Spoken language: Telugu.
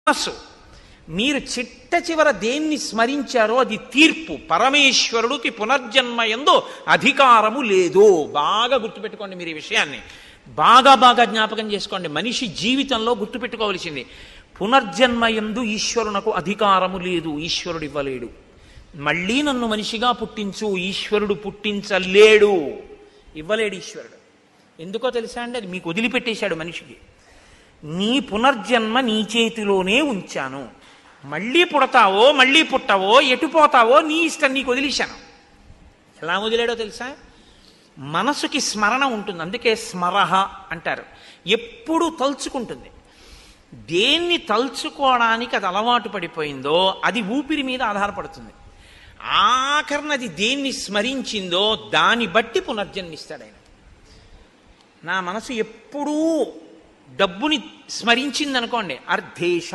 మనస్సు. మీరు చిట్ట చివర దేన్ని స్మరించారో అది తీర్పు. పరమేశ్వరుడికి పునర్జన్మయందు అధికారము లేదు. బాగా గుర్తుపెట్టుకోండి మీరు ఈ విషయాన్ని. బాగా బాగా జ్ఞాపకం చేసుకోండి. మనిషి జీవితంలో గుర్తుపెట్టుకోవలసింది, పునర్జన్మయందు ఈశ్వరునకు అధికారము లేదు. ఈశ్వరుడు ఇవ్వలేడు. మళ్ళీ నన్ను మనిషిగా పుట్టించు, ఈశ్వరుడు పుట్టించలేడు, ఇవ్వలేడు ఈశ్వరుడు. ఎందుకో తెలుసా అండి? అది మీకు వదిలిపెట్టేశాడు మనిషికి. నీ పునర్జన్మ నీ చేతిలోనే ఉంచాను. మళ్ళీ పుడతావో మళ్ళీ పుట్టవో ఎటుపోతావో నీ ఇష్టం, నీకు వదిలేశాను. ఎలా వదిలేడో తెలుసా? మనసుకి స్మరణ ఉంటుంది, అందుకే స్మరహ అంటారు. ఎప్పుడూ తలుచుకుంటుంది. దేన్ని తలుచుకోవడానికి అది అలవాటు పడిపోయిందో అది ఊపిరి మీద ఆధారపడుతుంది. ఆఖరినది దేన్ని స్మరించిందో దాన్ని బట్టి పునర్జన్మిస్తాడు ఆయన. నా మనసు ఎప్పుడూ డబ్బుని స్మరించిందనుకోండి, అర్ధేశ